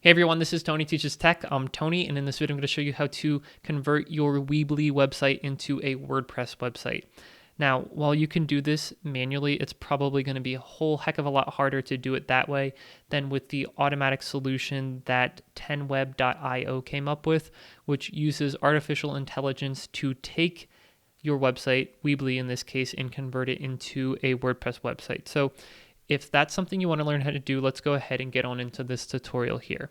Hey everyone, this is Tony Teaches Tech. I'm Tony, and in this video I'm going to show you how to convert your Weebly website into a WordPress website. Now, while you can do this manually, it's probably going to be a whole heck of a lot harder to do it that way than with the automatic solution that 10web.io came up with, which uses artificial intelligence to take your website, Weebly in this case, and convert it into a WordPress website. So if that's something you want to learn how to do, let's go ahead and get on into this tutorial here.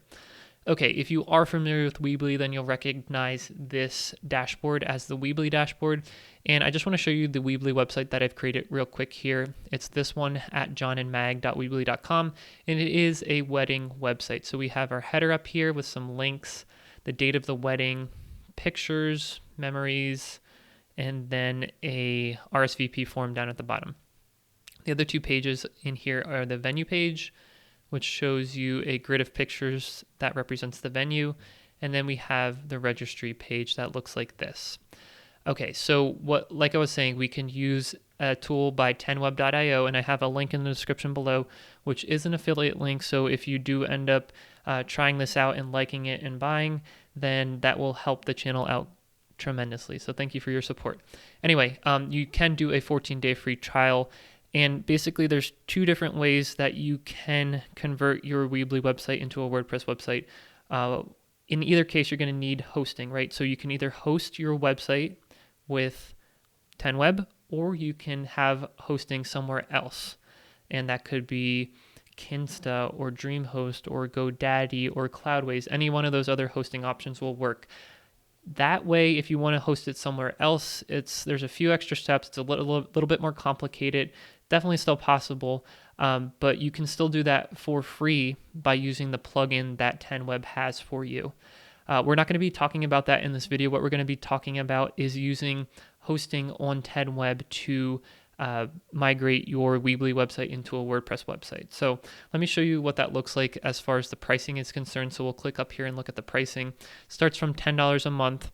Okay, if you are familiar with Weebly, then you'll recognize this dashboard as the Weebly dashboard. And I just want to show you the Weebly website that I've created real quick here. It's this one at johnandmag.weebly.com, and it is a wedding website. So we have our header up here with some links, the date of the wedding, pictures, memories, and then a RSVP form down at the bottom. The other two pages in here are the venue page, which shows you a grid of pictures that represents the venue. And then we have the registry page that looks like this. Okay, so like I was saying, we can use a tool by 10web.io, and I have a link in the description below, which is an affiliate link. So if you do end up trying this out and liking it and buying, then that will help the channel out tremendously. So thank you for your support. Anyway, you can do a 14-day free trial. And basically, there's two different ways that you can convert your Weebly website into a WordPress website. In either case, you're going to need hosting, right? So you can either host your website with 10web, or you can have hosting somewhere else. And that could be Kinsta or DreamHost or GoDaddy or Cloudways. Any one of those other hosting options will work. That way, if you want to host it somewhere else, there's a few extra steps. It's a little bit more complicated. Definitely still possible, but you can still do that for free by using the plugin that 10web has for you. We're not going to be talking about that in this video. What we're going to be talking about is using hosting on 10web to migrate your Weebly website into a WordPress website. So let me show you what that looks like as far as the pricing is concerned. So we'll click up here and look at the pricing. Starts from $10 a month,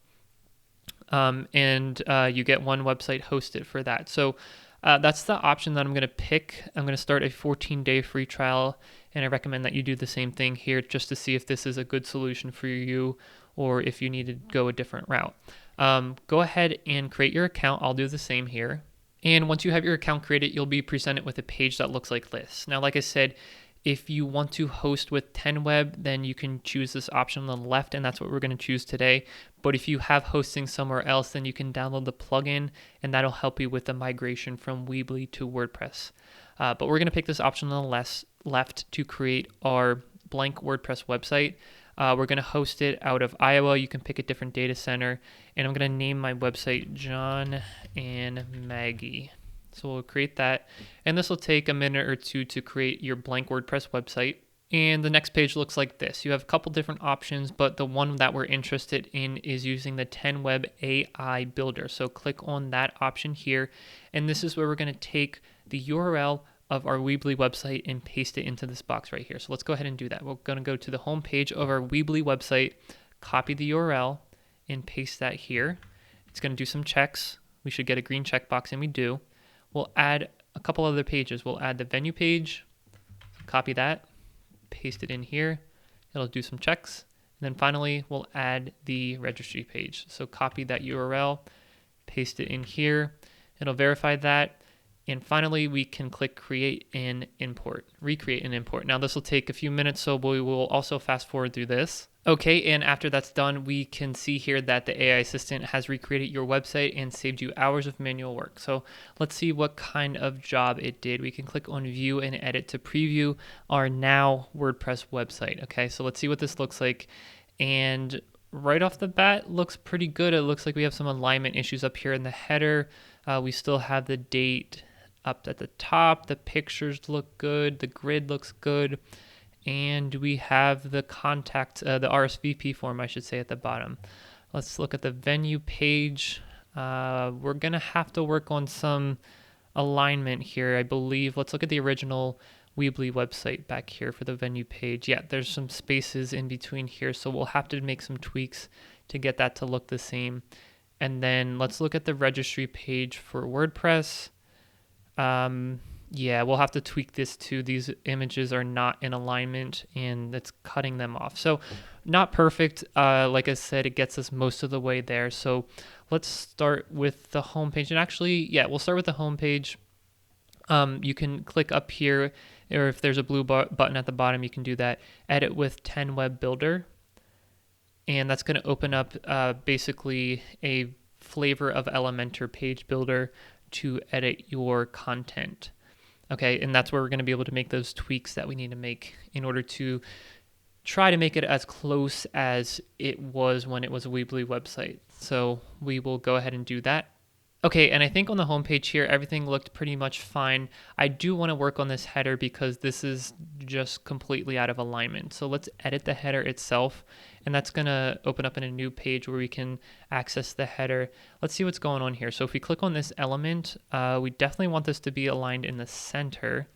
and you get one website hosted for that. So that's the option that I'm going to pick. I'm going to start a 14-day free trial, and I recommend that you do the same thing here just to see if this is a good solution for you or if you need to go a different route. Go ahead and create your account. I'll do the same here. And once you have your account created, you'll be presented with a page that looks like this. Now, like I said, if you want to host with 10web, then you can choose this option on the left, and that's what we're going to choose today. But if you have hosting somewhere else, then you can download the plugin, and that'll help you with the migration from Weebly to WordPress. But we're going to pick this option on the left to create our blank WordPress website. We're going to host it out of Iowa. You can pick a different data center, and I'm going to name my website John and Maggie. So we'll create that, and this will take a minute or two to create your blank WordPress website. And the next page looks like this. You have a couple different options, but the one that we're interested in is using the 10web AI builder. So click on that option here, and this is where we're going to take the URL of our Weebly website and paste it into this box right here. So let's go ahead and do that. We're going to go to the home page of our Weebly website, copy the URL, and paste that here. It's going to do some checks. We should get a green checkbox, and we do. We'll add a couple other pages. We'll add the venue page, copy that, paste it in here. It'll do some checks. And then finally, we'll add the registry page. So copy that URL, paste it in here. It'll verify that. And finally, we can click create and import, recreate and import. Now this will take a few minutes, so we will also fast forward through this. Okay, and after that's done, we can see here that the AI assistant has recreated your website and saved you hours of manual work. So let's see what kind of job it did. We can click on view and edit to preview our now WordPress website. Okay, so let's see what this looks like. And right off the bat, looks pretty good. It looks like we have some alignment issues up here in the header. We still have the date up at the top. The pictures look good. The grid looks good. And we have the contact, the RSVP form, I should say, at the bottom. Let's look at the venue page. We're going to have to work on some alignment here, I believe. Let's look at the original Weebly website back here for the venue page. Yeah, there's some spaces in between here, so we'll have to make some tweaks to get that to look the same. And then let's look at the registry page for WordPress. Yeah, we'll have to tweak this too. These images are not in alignment and it's cutting them off. So not perfect. Like I said, it gets us most of the way there. So let's start with the home page. And actually, yeah, we'll start with the home page. You can click up here, or if there's a blue button at the bottom, you can do that. Edit with 10 Web Builder. And that's going to open up basically a flavor of Elementor page builder to edit your content. Okay, and that's where we're going to be able to make those tweaks that we need to make in order to try to make it as close as it was when it was a Weebly website. So we will go ahead and do that. Okay, and I think on the homepage here, everything looked pretty much fine. I do want to work on this header because this is just completely out of alignment. So let's edit the header itself, and that's going to open up in a new page where we can access the header. Let's see what's going on here. So if we click on this element, we definitely want this to be aligned in the center.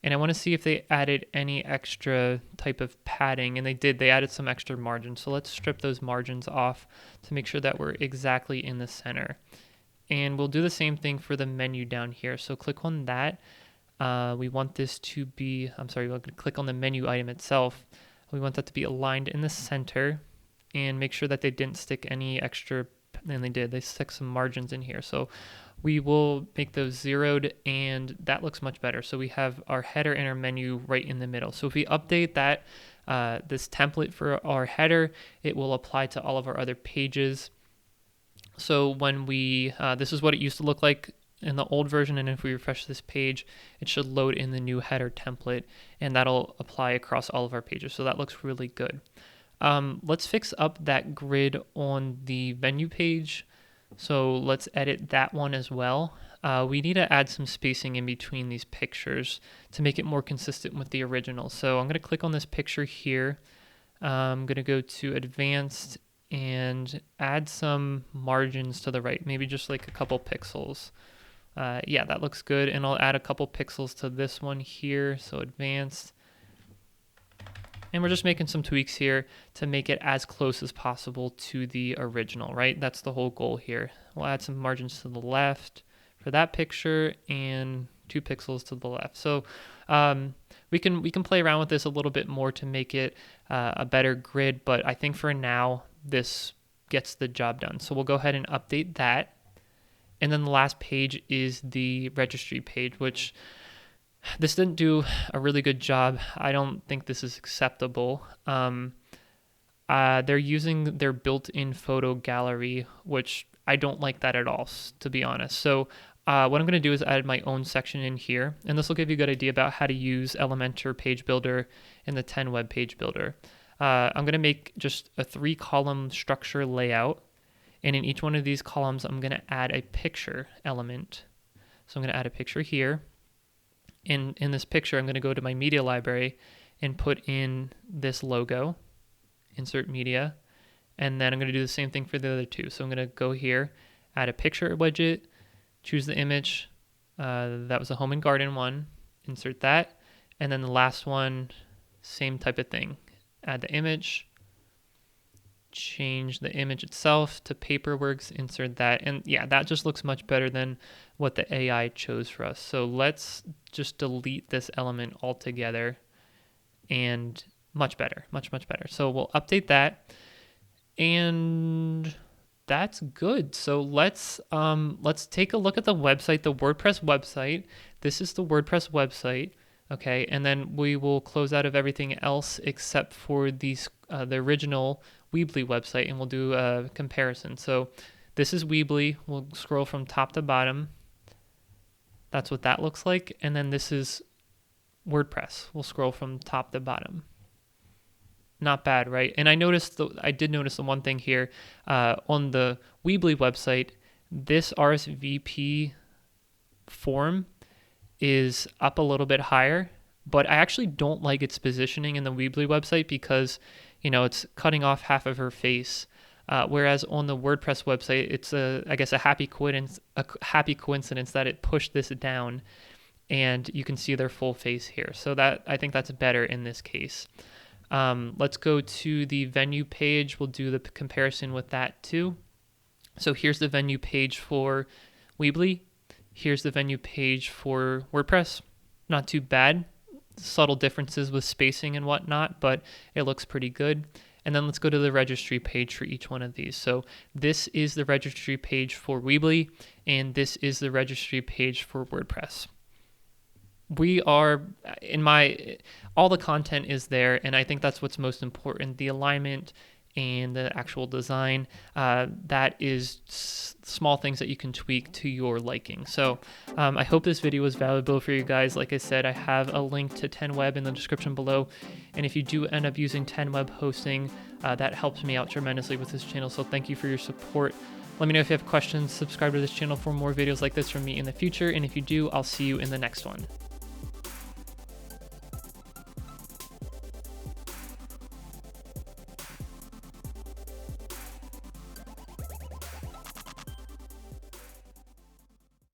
And I want to see if they added any extra type of padding, and they did. They added some extra margins. So let's strip those margins off to make sure that we're exactly in the center. And we'll do the same thing for the menu down here. So click on that. We want this to be, we're going to click on the menu item itself. We want that to be aligned in the center and make sure that they didn't stick any extra, and they did. They stuck some margins in here. So we will make those zeroed, and that looks much better. So we have our header and our menu right in the middle. So if we update that, this template for our header, it will apply to all of our other pages. So when we, this is what it used to look like in the old version, and if we refresh this page, it should load in the new header template, and that'll apply across all of our pages. So that looks really good. Let's fix up that grid on the menu page. So let's edit that one as well. We need to add some spacing in between these pictures to make it more consistent with the original. So I'm going to click on this picture here. I'm going to go to Advanced and add some margins to the right, maybe just like a couple pixels. Yeah, that looks good. And I'll add a couple pixels to this one here, so Advanced. And we're just making some tweaks here to make it as close as possible to the original, right? That's the whole goal here. We'll add some margins to the left for that picture and 2 pixels to the left. So we can play around with this a little bit more to make it a better grid, but I think for now, this gets the job done. So we'll go ahead and update that. And then the last page is the registry page, which this didn't do a really good job. I don't think this is acceptable. They're using their built-in photo gallery, which I don't like that at all, to be honest. So what I'm going to do is add my own section in here, and this will give you a good idea about how to use Elementor Page Builder and the 10 Web Page Builder. I'm going to make just a 3-column structure layout, and in each one of these columns, I'm going to add a picture element. So I'm going to add a picture here. In this picture, I'm going to go to my media library and put in this logo, insert media, and then I'm going to do the same thing for the other two. So I'm going to go here, add a picture widget, choose the image. That was a home and garden one, insert that, and then the last one, same type of thing. Add the image, change the image itself to Paperworks, insert that, and yeah, that just looks much better than what the AI chose for us. So let's just delete this element altogether, and much better, much better. So we'll update that, and that's good. So let's take a look at the website, the WordPress website. This is the WordPress website. Okay, and then we will close out of everything else except for these the original Weebly website, and we'll do a comparison. So this is Weebly. We'll scroll from top to bottom. That's what that looks like. And then this is WordPress. We'll scroll from top to bottom. Not bad, right? And I did notice the one thing here on the Weebly website. This RSVP form is up a little bit higher, but I actually don't like its positioning in the Weebly website because, you know, it's cutting off half of her face. Whereas on the WordPress website, it's I guess a happy coincidence that it pushed this down, and you can see their full face here. So I think that's better in this case. Let's go to the venue page. We'll do the comparison with that too. So here's the venue page for Weebly. Here's the venue page for WordPress. not too bad. Subtle differences with spacing and whatnot, but it looks pretty good. And then let's go to the registry page for each one of these. So this is the registry page for Weebly, and this is the registry page for WordPress. We are, all the content is there, and I think that's what's most important. The alignment and the actual design, that is small things that you can tweak to your liking. So I hope this video was valuable for you guys. Like I said, I have a link to 10Web in the description below, and if you do end up using 10Web hosting, that helps me out tremendously with this channel. So thank you for your support. Let me know if you have questions. Subscribe to this channel for more videos like this from me in the future, and if you do, I'll see you in the next one.